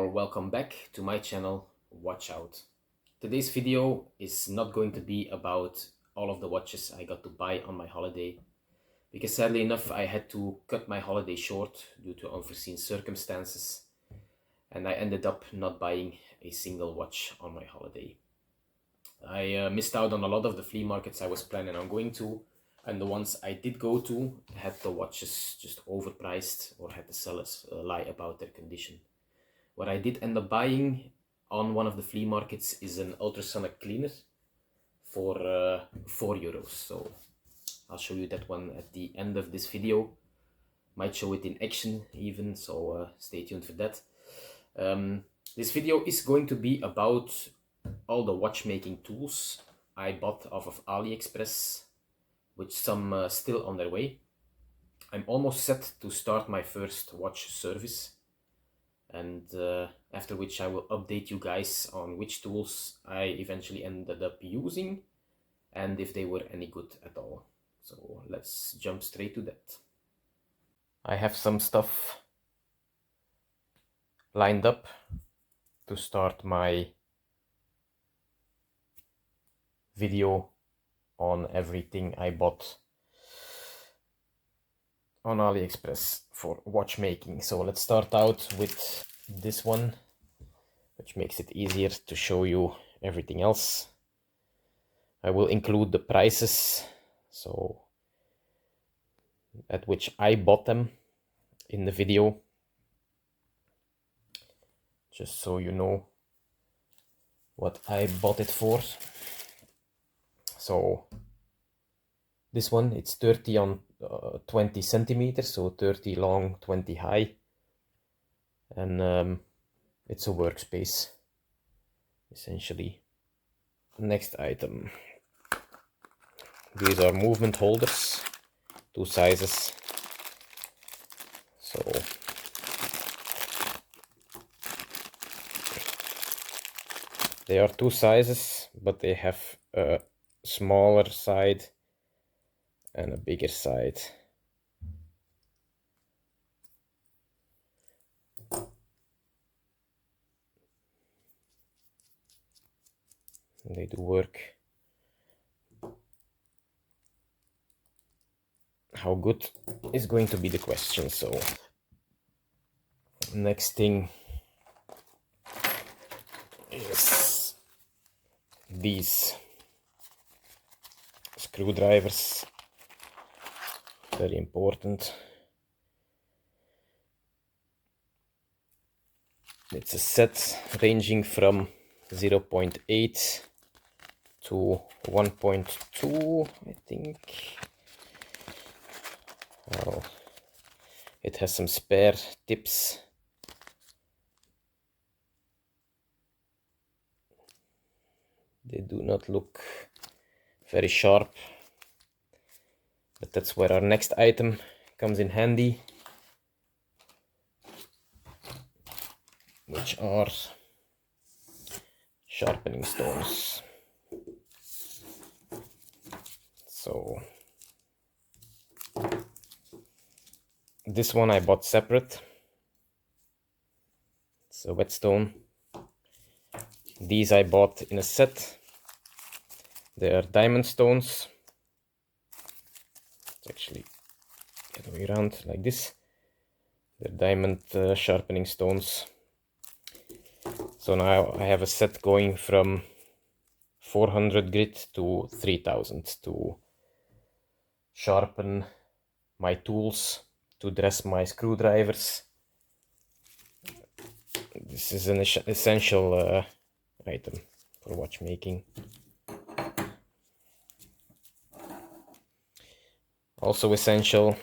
Welcome back to my channel, Watch Out. Today's video is not going to be about all of the watches I got to buy on my holiday, because sadly enough I had to cut my holiday short due to unforeseen circumstances, and I ended up not buying a single watch on my holiday. I missed out on a lot of the flea markets I was planning on going to, and the ones I did go to had the watches just overpriced or had the sellers lie about their condition. What I did end up buying on one of the flea markets is an ultrasonic cleaner for €4. So I'll show you that one at the end of this video. Might show it in action even, so stay tuned for that. This video is going to be about all the watchmaking tools I bought off of AliExpress, which some still on their way. I'm almost set to start my first watch service, and after which I will update you guys on which tools I eventually ended up using and if they were any good at all. So let's jump straight to that. I have some stuff lined up to start my video on everything I bought on AliExpress for watchmaking. So let's start out with this one, which makes it easier to show you everything else. I will include the prices, so at which I bought them in the video, just so you know what I bought it for. So this one, it's 30 on 20 centimeters, so 30 long, 20 high, and it's a workspace essentially. Next item, these are movement holders, 2 sizes. So they are 2 sizes, but they have a smaller side and a bigger side. They do work. How good is going to be the question. So next thing is these screwdrivers. Very important. It's a set ranging from 0.8 to 1.2, I think. Well, it has some spare tips. They do not look very sharp, but that's where our next item comes in handy, which are sharpening stones. So this one I bought separate. It's a whetstone. These I bought in a set. They are diamond stones. It's actually the other way around, like this. They're diamond sharpening stones. So now I have a set going from 400 grit to 3000 to sharpen my tools, to dress my screwdrivers. This is an essential item for watchmaking. Also essential,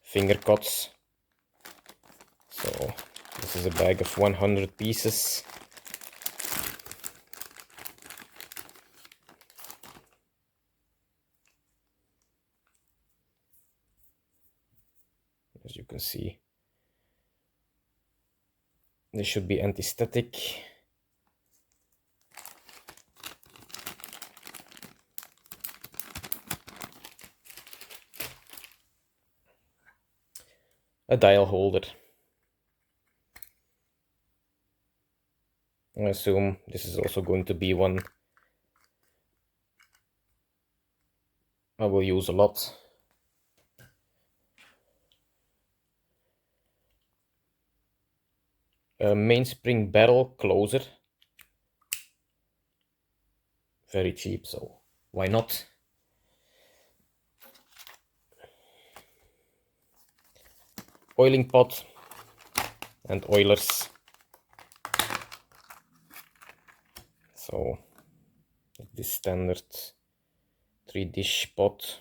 finger cuts. So this This is a bag of 100 pieces. As you can see, they should be anti-static. A dial holder. I assume this is also going to be one I will use a lot. A mainspring barrel closer. Very cheap, so why not? Oiling pot and oilers. So this standard 3-dish pot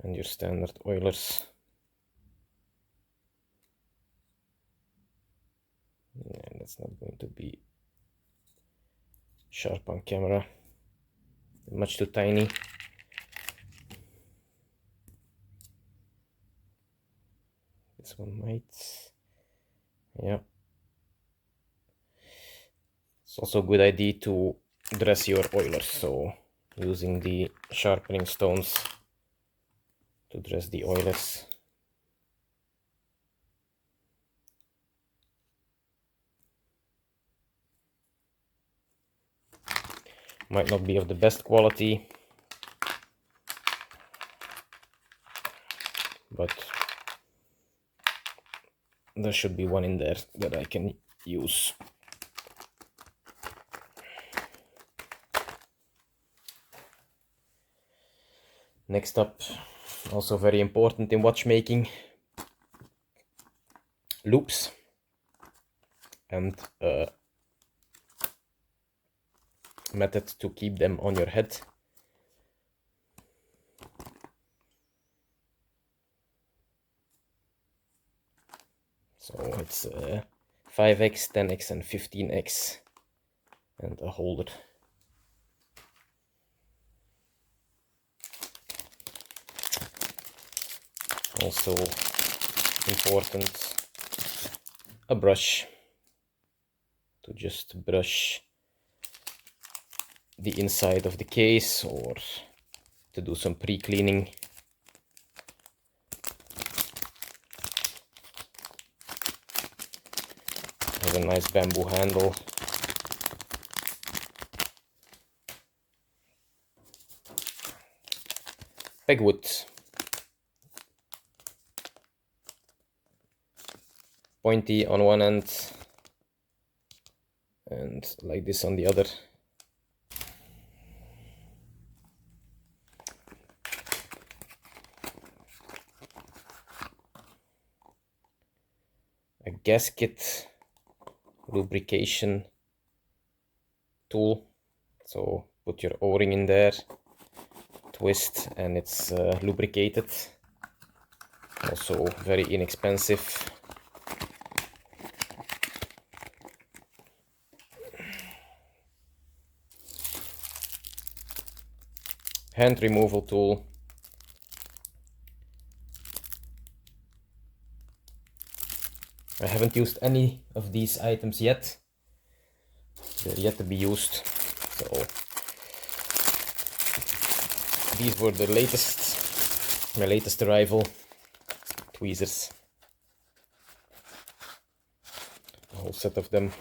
and your standard oilers. Yeah, that's not going to be sharp on camera. Much too tiny. This one might. Yeah. It's also a good idea to dress your oilers, so using the sharpening stones to dress the oilers. Might not be of the best quality, but there should be one in there that I can use. Next up, also very important in watchmaking, loops and a method to keep them on your head. So it's 5x, 10x and 15x and a holder. Also important, a brush to just brush the inside of the case or to do some pre-cleaning. Has a nice bamboo handle. Pegwood. Pointy on one end and like this on the other. A gasket lubrication tool, so put your O-ring in there, twist, and it's lubricated. Also very inexpensive. Hand removal tool. I haven't used any of these items yet. They're yet to be used. So these were the latest, my latest arrival. Tweezers. A whole set of them.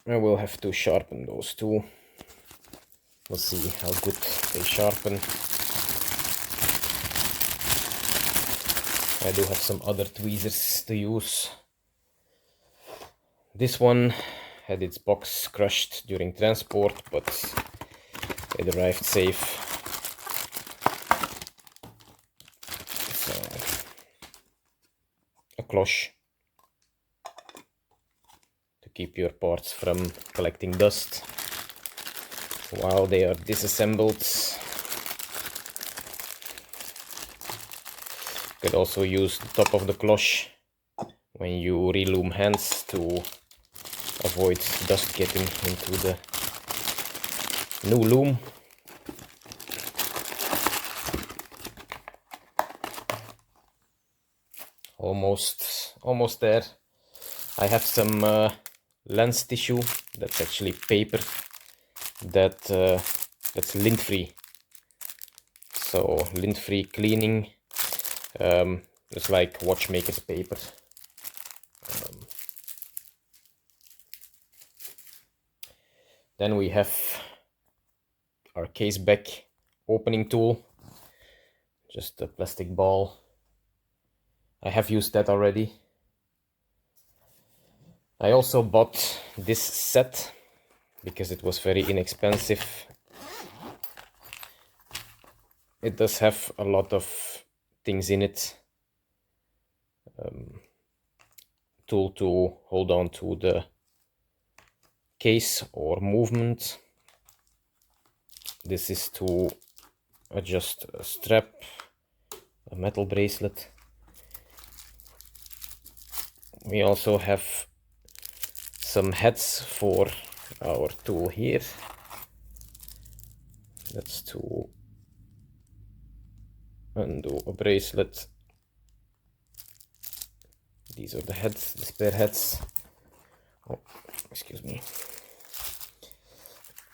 I will have to sharpen those too. We'll see how good they sharpen. I do have some other tweezers to use. This one had its box crushed during transport, but it arrived safe. So, a cloche to keep your parts from collecting dust while they are disassembled. could also use the top of the cloche when you reloom hands to avoid dust getting into the new loom. Almost there. I have some lens tissue. That's actually paper that's lint free. So lint free cleaning. It's like watchmaker's paper. Then we have our case back opening tool, just a plastic ball. I have used that already. I also bought this set because it was very inexpensive. It does have a lot of things in it. Tool to hold on to the case or movement. This is to adjust a strap, a metal bracelet. We also have some heads for our tool here. That's to undo a bracelet. These are the heads, the spare heads. Oh, excuse me.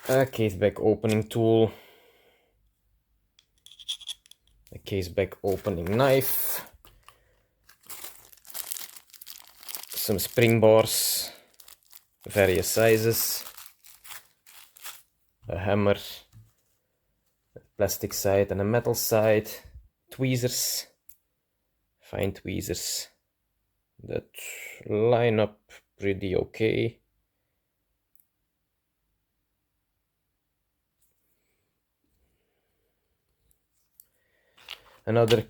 A case back opening tool. A case back opening knife. Some spring bars, various sizes. A hammer, a plastic side and a metal side. Tweezers, fine tweezers that line up pretty okay. Another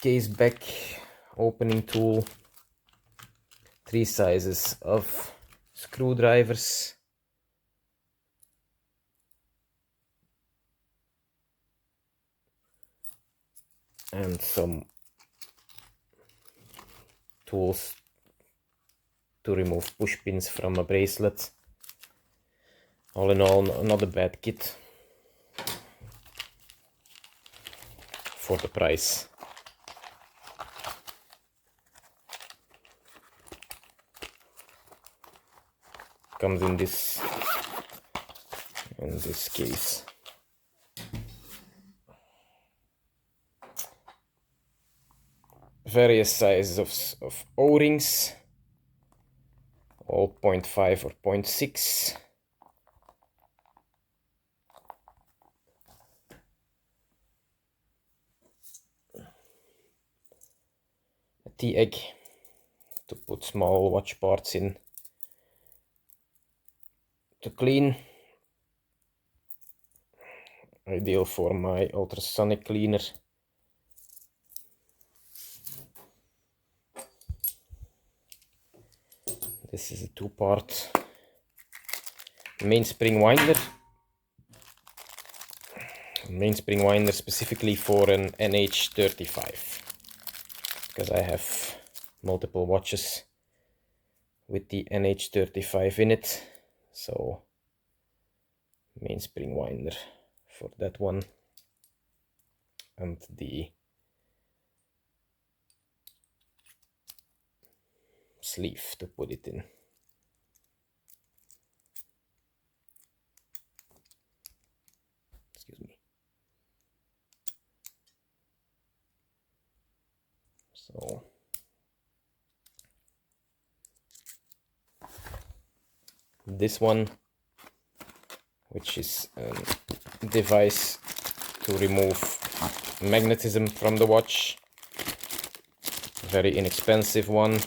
case back opening tool. 3 sizes of screwdrivers. And some tools to remove push pins from a bracelet. All in all, not a bad kit for the price. Comes in this case. Various sizes of O-rings, all 0.5 or 0.6. A T-egg to put small watch parts in to clean. Ideal for my ultrasonic cleaner. This is a 2-part mainspring winder. Mainspring winder specifically for an NH35, because I have multiple watches with the NH35 in it, so mainspring winder for that one, and the sleeve to put it in. Excuse me. So this one, which is a device to remove magnetism from the watch, very inexpensive one.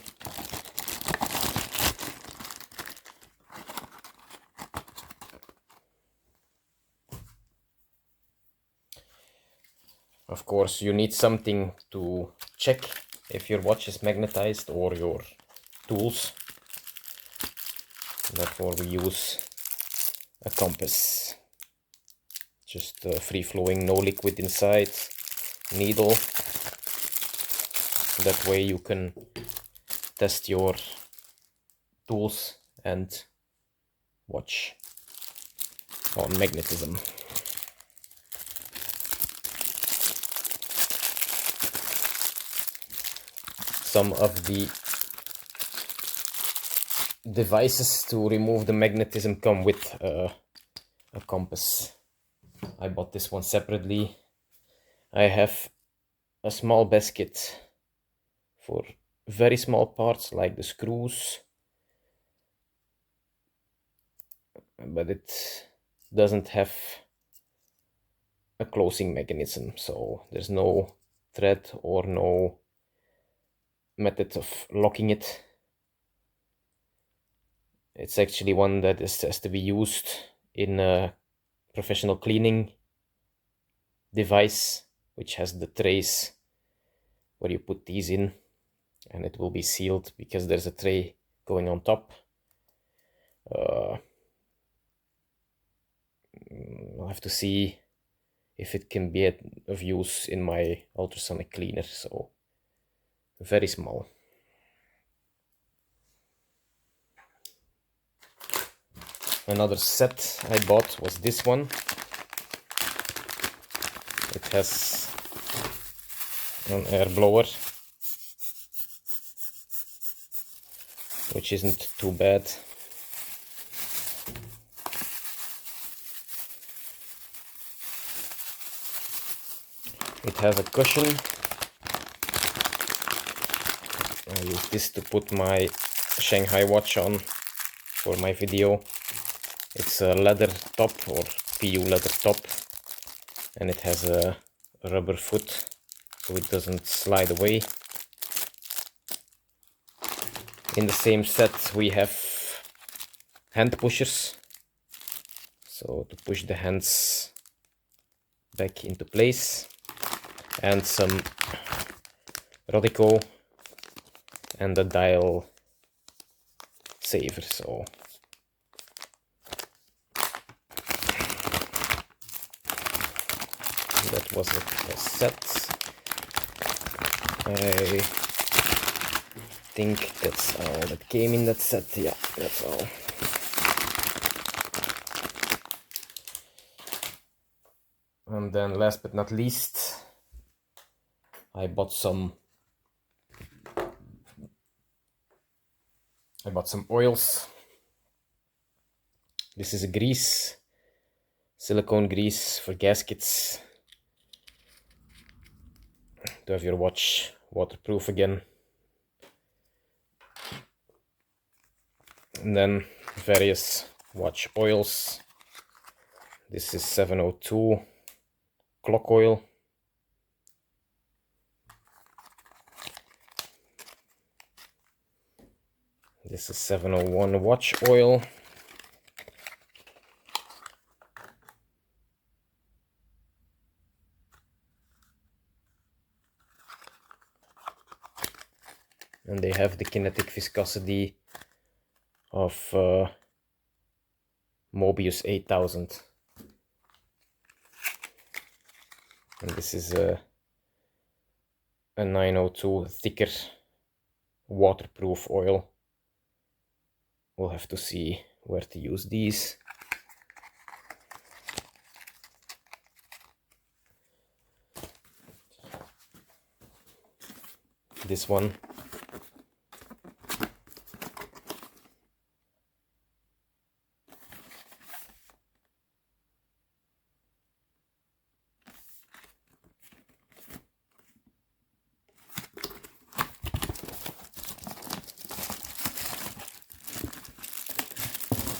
Of course, you need something to check if your watch is magnetized or your tools. Therefore, we use a compass. Just free flowing, no liquid inside, needle, That way you can test your tools and watch on magnetism. Some of the devices to remove the magnetism come with a compass. I bought this one separately. I have a small basket for very small parts like the screws, but it doesn't have a closing mechanism, so there's no thread or no method of locking it. It's actually one that has to be used in a professional cleaning device, which has the trays where you put these in, and it will be sealed because there's a tray going on top. I'll have to see if it can be of use in my ultrasonic cleaner, so very small. Another set I bought was this one. It has an air blower, which isn't too bad. It has a cushion. I use this to put my Shanghai watch on for my video. It's a leather top or PU leather top, and it has a rubber foot so it doesn't slide away. In the same set we have hand pushers, so to push the hands back into place, and some Rodico and a dial saver. So that was a set. I think that's all that came in that set. Yeah, that's all. And then last but not least, I bought some oils. This is a grease, silicone grease for gaskets, to have your watch waterproof again. And then various watch oils. This is 702 clock oil. This is 701 watch oil. And they have the kinetic viscosity of Mobius 8000. And this is a 902 thicker waterproof oil. We'll have to see where to use these. This one.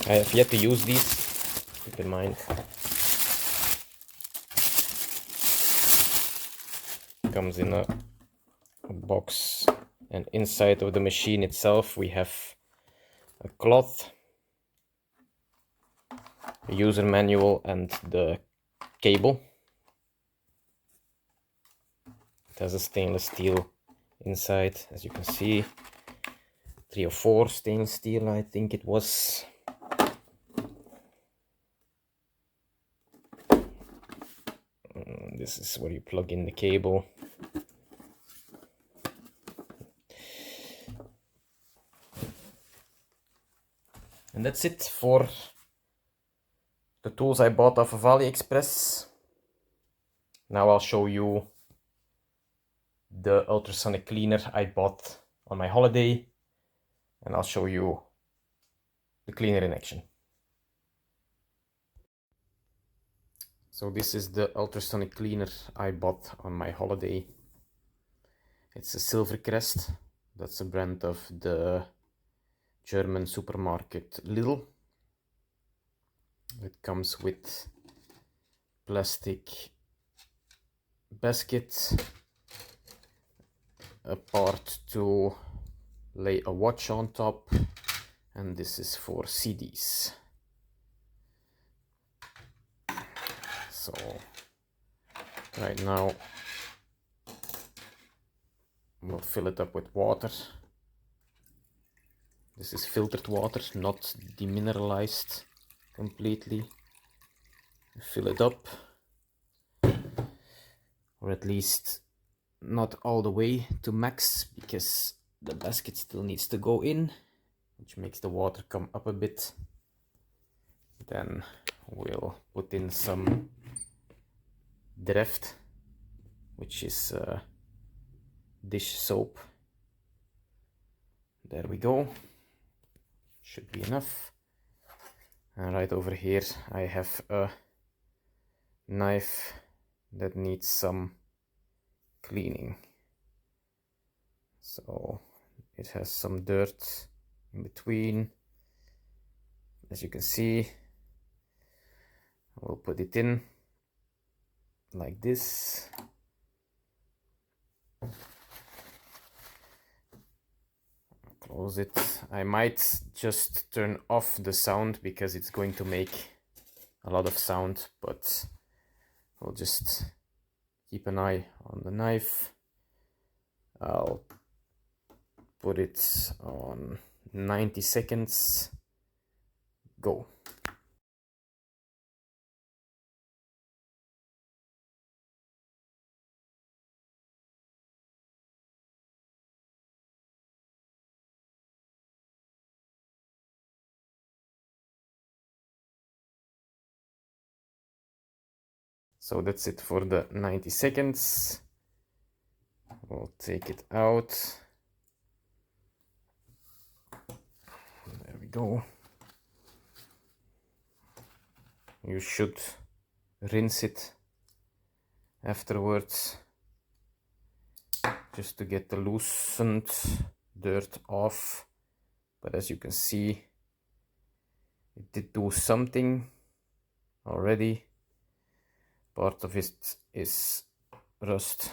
I have yet to use these, keep in mind. Comes in a box, and inside of the machine itself we have a cloth, a user manual, and the cable. It has a stainless steel inside, as you can see. 3 or 4 stainless steel, I think it was. This is where you plug in the cable. And that's it for the tools I bought off of AliExpress. Now I'll show you the ultrasonic cleaner I bought on my holiday, and I'll show you the cleaner in action. So this is the ultrasonic cleaner I bought on my holiday. It's a Silver Crest. That's a brand of the German supermarket Lidl. It comes with plastic basket, a part to lay a watch on top, and this is for CDs. So right now we'll fill it up with water. This is filtered water, not demineralized completely. Fill it up, or at least not all the way to max, because the basket still needs to go in, which makes the water come up a bit. Then we'll put in some Dreft, which is dish soap. There we go. Should be enough. And right over here I have a knife that needs some cleaning. So it has some dirt in between. As you can see, we'll put it in like this. Close it. I might just turn off the sound because it's going to make a lot of sound, but we'll just keep an eye on the knife. I'll put it on 90 seconds. Go. So that's it for the 90 seconds. We'll take it out. There we go. You should rinse it afterwards, just to get the loosened dirt off. But as you can see, it did do something already. Part of it is rust